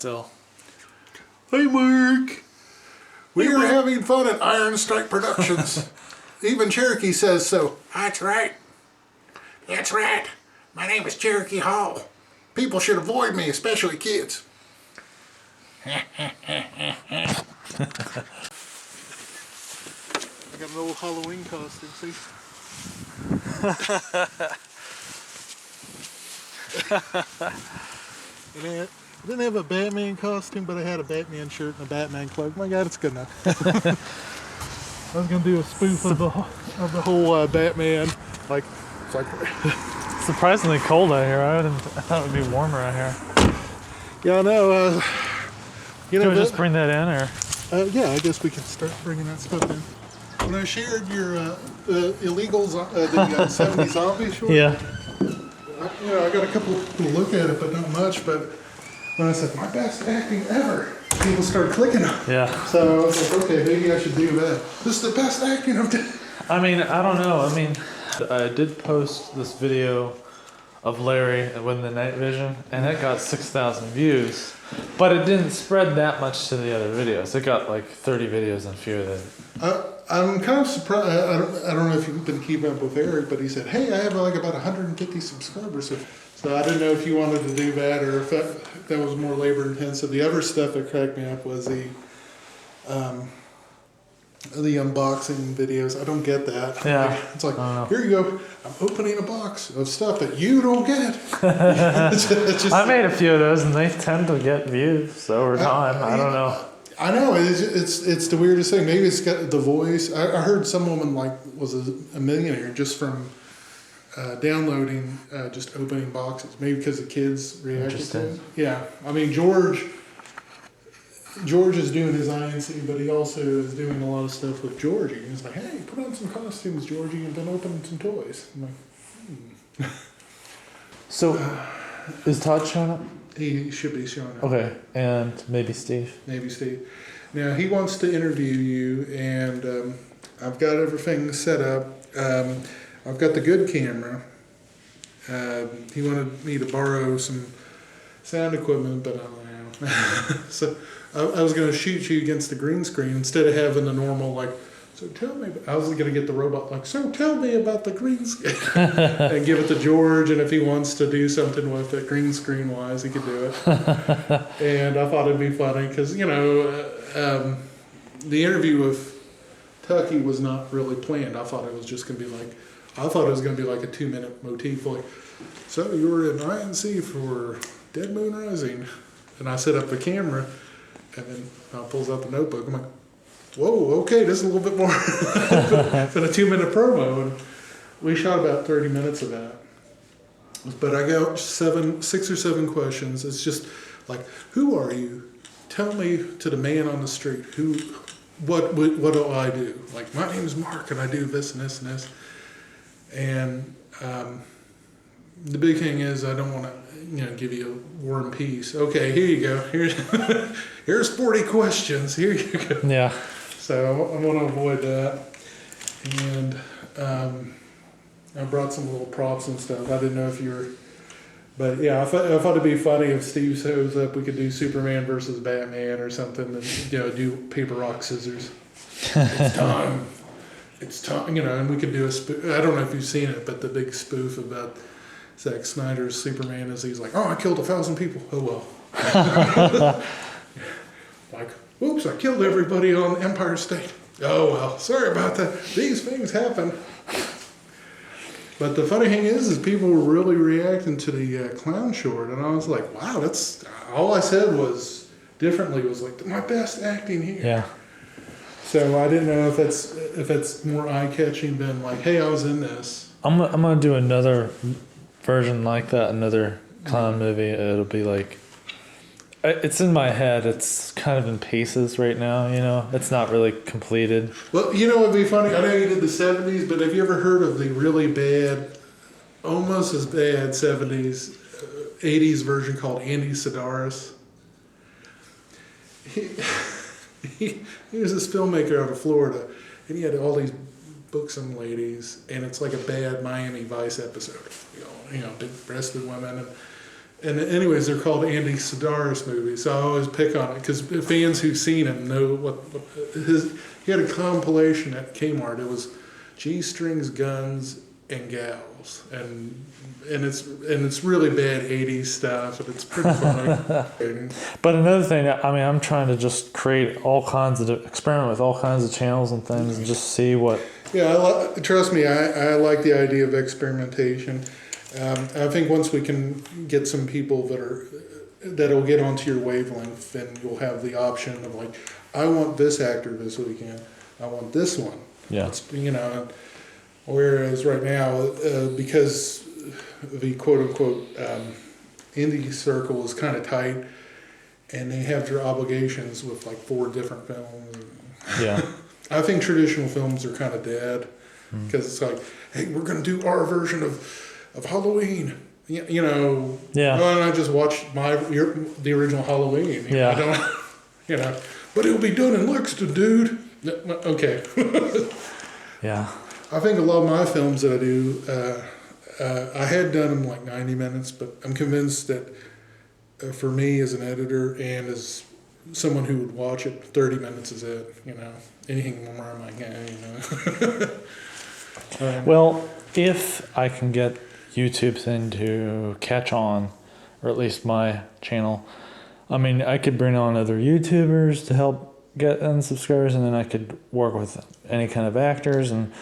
So, hey Mark, we are having fun at Iron Strike Productions. Even Cherokee says so. That's right. That's right. My name is Cherokee Hall. People should avoid me, especially kids. I got an old Halloween costume, see? I didn't have a Batman costume, but I had a Batman shirt and a Batman cloak. My God, it's good enough. I was gonna do a spoof of the whole Batman. It's like surprisingly cold out here. I thought it would be warmer out here. yeah, I know. Can we just bring that in, or? Yeah, I guess we can start bringing that stuff in. When I shared your illegal the 70 zombie short, Yeah. I got a couple of people look at it, but not much. But when I said my best acting ever, people started clicking on it. Yeah. So I was like, okay, maybe I should do that. This is the best acting I've done. I mean, I don't know. I mean, I did post this video of Larry with the night vision, and it got 6,000 views, but it didn't spread that much to the other videos. It got like 30 videos and fewer than. I'm kind of surprised. I don't know if you've been keeping up with Eric, but he said, hey, I have like about 150 subscribers. So I didn't know if you wanted to do that or if that was more labor intensive. The other stuff that cracked me up was the unboxing videos. I don't get that. Yeah. It's like, here you go. I'm opening a box of stuff that you don't get. It's just, I made a few of those, and they tend to get views over time. I don't know. I know it's the weirdest thing. Maybe it's got the voice. I heard some woman was a millionaire just from downloading, just opening boxes. Maybe because the kids reacted to it. Yeah, I mean George is doing his INC, but he also is doing a lot of stuff with Georgie. He's like, hey, put on some costumes, Georgie, and then open some toys. I'm like, So, is Todd showing up? He should be showing up. Okay, and maybe Steve. Maybe Steve. Now, he wants to interview you, and I've got everything set up. I've got the good camera. He wanted me to borrow some sound equipment, but I don't know. So I was going to shoot you against the green screen instead of having the normal, so tell me. I was going to get the robot, so tell me about the green screen. And give it to George, and if he wants to do something with it, green screen wise, he could do it. And I thought it'd be funny because, the interview with Tucky was not really planned. I thought it was just going to be like a 2-minute motif. So you were in INC for Dead Moon Rising. And I set up the camera, and then I pulls out the notebook. I'm like, whoa, okay, this is a little bit more than a 2-minute promo. And we shot about 30 minutes of that. But I got 6 or 7 questions. It's just like, who are you? Tell me to the man on the street. What do I do? Like, my name is Mark, and I do this and this and this. And the big thing is I don't want to, give you a war and peace. Okay, here you go. Here's 40 questions. Here you go. Yeah. So I want to avoid that. And I brought some little props and stuff. I didn't know if you were, but yeah, I thought it'd be funny if Steve shows up. We could do Superman versus Batman or something, and do paper rock scissors. It's time. It's time. And we could do a spoof. I don't know if you've seen it, but the big spoof about Zack Snyder's Superman is he's like, oh, I killed 1,000 people. Oh well. Oops, I killed everybody on Empire State. Oh well, sorry about that. These things happen. But the funny thing is people were really reacting to the clown short, and I was like, wow, that's all I said was differently was like my best acting here. Yeah. So I didn't know if that's more eye catching than like, hey, I was in this. I'm gonna do another version like that, another clown movie. It'll be like, it's in my head. It's kind of in pieces right now. It's not really completed. Well, it'd be funny. I know you did the 70s, but have you ever heard of the really bad, almost as bad 70s, 80s version called Andy Sidaris? He was this filmmaker out of Florida, and he had all these buxom ladies, and it's like a bad Miami Vice episode. Big-breasted women, And anyways, they're called Andy Sedaris movies. So I always pick on it because fans who've seen him know what he had a compilation at Kmart. It was G-strings, guns, and gals, and it's really bad '80s stuff, and it's pretty funny. But another thing, I mean, I'm trying to just create all kinds of experiment with all kinds of channels and things, and just see what. Yeah, trust me, I like the idea of experimentation. I think once we can get some people that'll get onto your wavelength, then you'll have the option of like, I want this actor this weekend, I want this one. Yeah. You know, whereas right now, because the quote unquote indie circle is kind of tight, and they have their obligations with like 4 different films. Yeah. I think traditional films are kind of dead because it's like, hey, we're going to do our version of Halloween. You know, Yeah. why don't I just watch the original Halloween? Yeah. I don't, you know, but it'll be done in Lexington, dude. Okay. Yeah. I think a lot of my films that I do, I had done them like 90 minutes, but I'm convinced that for me as an editor and as someone who would watch it, 30 minutes is it. You know, anything more, I'm like, yeah, you know. Well, if I can get YouTube thing to catch on, or at least my channel, I mean, I could bring on other YouTubers to help get unsubscribers, and then I could work with any kind of actors, and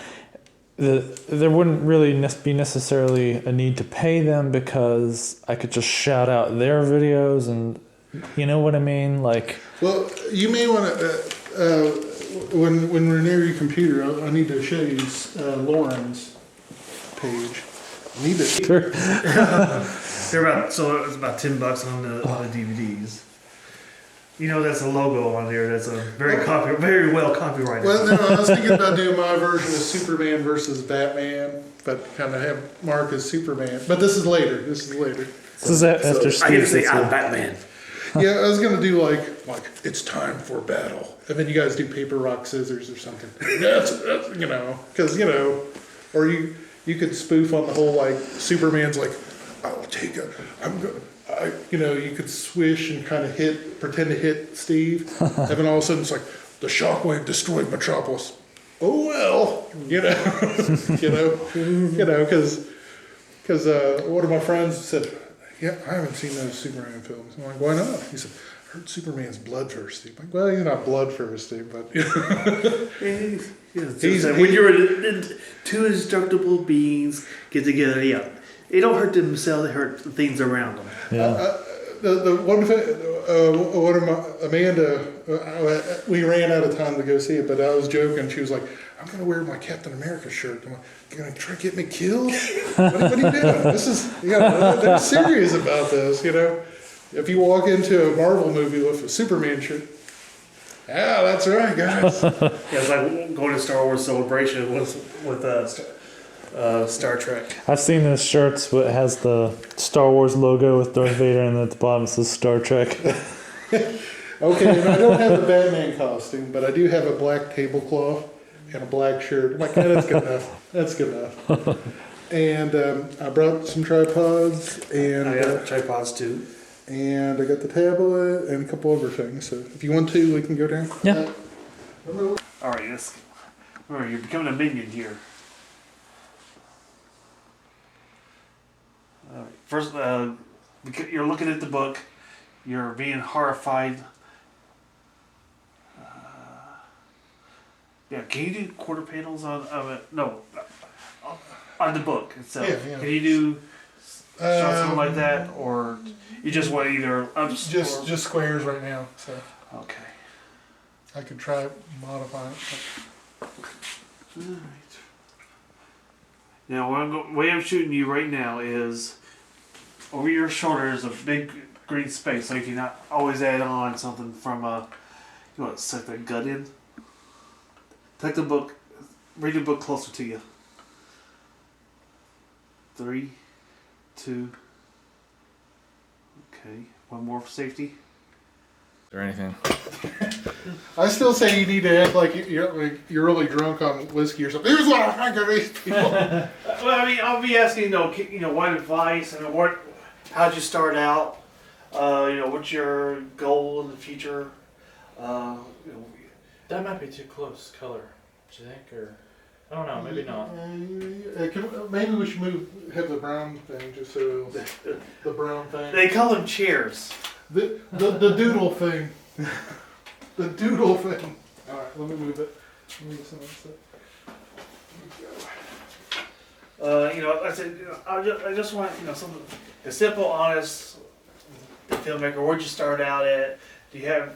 there wouldn't really be necessarily a need to pay them because I could just shout out their videos, and you know what I mean? Like, Well, you may want to, when we're near your computer, I need to show you Lauren's page. I need to. They're about, so it's about $10 on the DVDs. You know, that's a logo on there. That's a very well copyrighted. Well, no, I was thinking about doing my version of Superman versus Batman, but kind of have Mark as Superman. But this is later. This is after I get to say, Steve I'm gets Batman. Yeah, I was gonna do like it's time for battle, and then you guys do paper rock scissors or something. That's you know, because you know, or you could spoof on the whole like Superman's like, I'll take it. You know, you could swish and kind of pretend to hit Steve, and then all of a sudden it's like the shockwave destroyed Metropolis. Oh well, you know, because one of my friends said, yeah, I haven't seen those Superman films. I'm like, why not? He said, I heard Superman's bloodthirsty. I'm like, well, he's not bloodthirsty, but When you're two indestructible beings get together, yeah, they don't hurt themselves; they hurt the things around them. Yeah. the one of my Amanda, we ran out of time to go see it, but I was joking. She was like, I'm gonna wear my Captain America shirt. I'm like, you're gonna try to get me killed? What are you doing? This is, you know, they're serious about this, you know. If you walk into a Marvel movie with a Superman shirt, yeah, that's right, guys. Yeah, it's like going to Star Wars Celebration with Star Trek. I've seen those shirts that has the Star Wars logo with Darth Vader, and at the bottom it says Star Trek. Okay, and I don't have a Batman costume, but I do have a black tablecloth and a black shirt. I'm like, yeah, that's good enough. That's good enough. And I brought some tripods, and I got tripods too. and I got the tablet and a couple other things. So if you want to, we can go down. Yeah. All right, remember, you're becoming a minion here. All right. First, you're looking at the book. You're being horrified. Yeah, can you do quarter panels on it? No, on the book itself. Yeah. Can you do something like that, or you just want either ups? Just squares right now. So Okay. I could try modifying it. All right. Now, the way I'm shooting you right now is over your shoulder is a big green space, so you can not always add on something from you want to set that gut in. Take the book, read the book closer to you. 3, 2. Okay, one more for safety. Or anything. I still say you need to act like you're really drunk on whiskey or something. Here's what I think of these people. Well, I mean, I'll be asking, what advice and what how'd you start out? What's your goal in the future? You know, That might be too close color. Do you think, or I don't know, maybe not. Maybe we should have the brown thing just so the brown thing. they call them chairs. The doodle thing. The doodle thing. All right, let me move it. Move some of that stuff. I said, I just want, something a simple, honest filmmaker. Where'd you start out at? Do you have,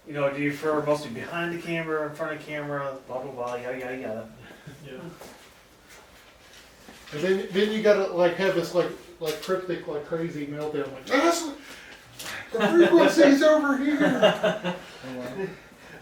do you prefer mostly behind the camera, in front of the camera, blah blah blah, yada yada yada. Yeah. And then you gotta have this cryptic crazy meltdown the frequency's over here.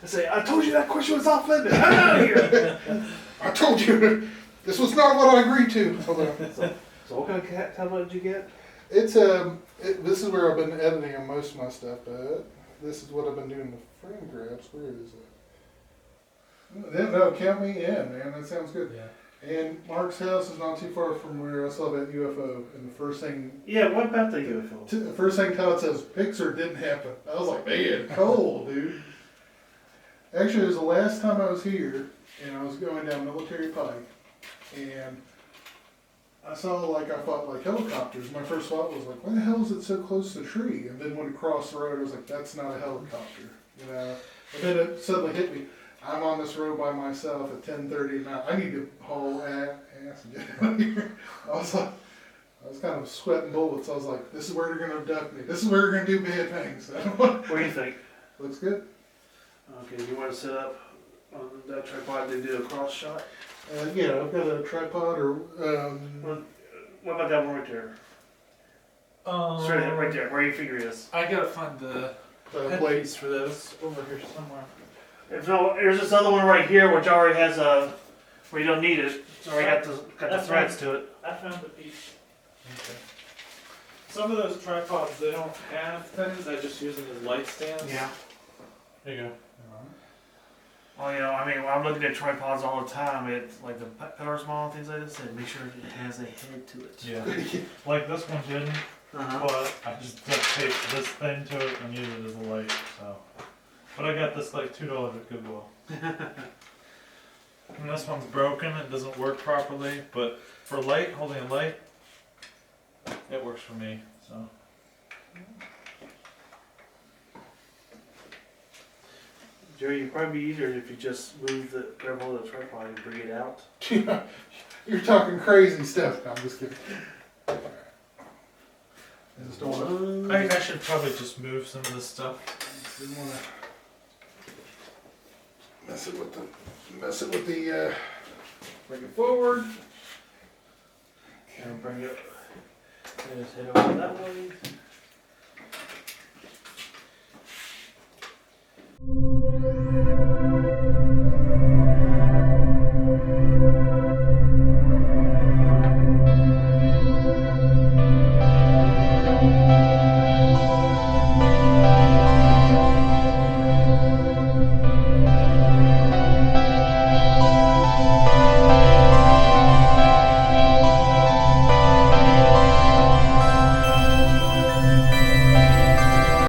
I say, I told you that question was off limits. I'm out of here. I told you this was not what I agreed to. Hold on. So what kind of tablet did you get? It's this is where I've been editing on most of my stuff, but this is what I've been doing the frame grabs. Where is it? No, count me in, man. That sounds good. Yeah. And Mark's house is not too far from where I saw that UFO. And the first thing, Yeah, what about the UFO? the first thing Todd says, Pixar didn't happen. I was like, man, cold, dude. Actually, it was the last time I was here, and I was going down Military Pike, and I saw I thought helicopters. My first thought was why the hell is it so close to the tree? And then when it crossed the road, I was like, that's not a helicopter, And then it suddenly hit me. I'm on this road by myself at 10:30 now. I need to haul ass and get out of here. I was kind of sweating bullets. I was like, this is where they're going to abduct me. This is where they're going to do bad things. What do you think? Looks good. Okay, you want to set up on that tripod? They do a cross shot. Yeah, I've got a tripod or What about that one right there? Straight ahead, right there, where your finger is. I gotta find the head plate. piece for this over here somewhere. If no, there's this other one right here, which already has where you don't need it. It's already got the threads to it. I found the piece. Okay. Some of those tripods, they don't have things. I just use them as light stands. Yeah. There you go. Well, when I'm looking at tripods all the time, it's like the power small and things like this, and make sure it has a head to it. Yeah. Like this one didn't, Uh-huh. but I just duct taped this thing to it and used it as a light. So, but I got this $2 at Goodwill. And this one's broken. It doesn't work properly, but for light, holding a light, it works for me. So. Jerry, it'd probably be easier if you just grab hold of the tripod and bring it out. You're talking crazy stuff. No, I'm just kidding. I just don't want I should probably just move some of this stuff. to mess it with the bring it forward. And bring it. And just head over that way.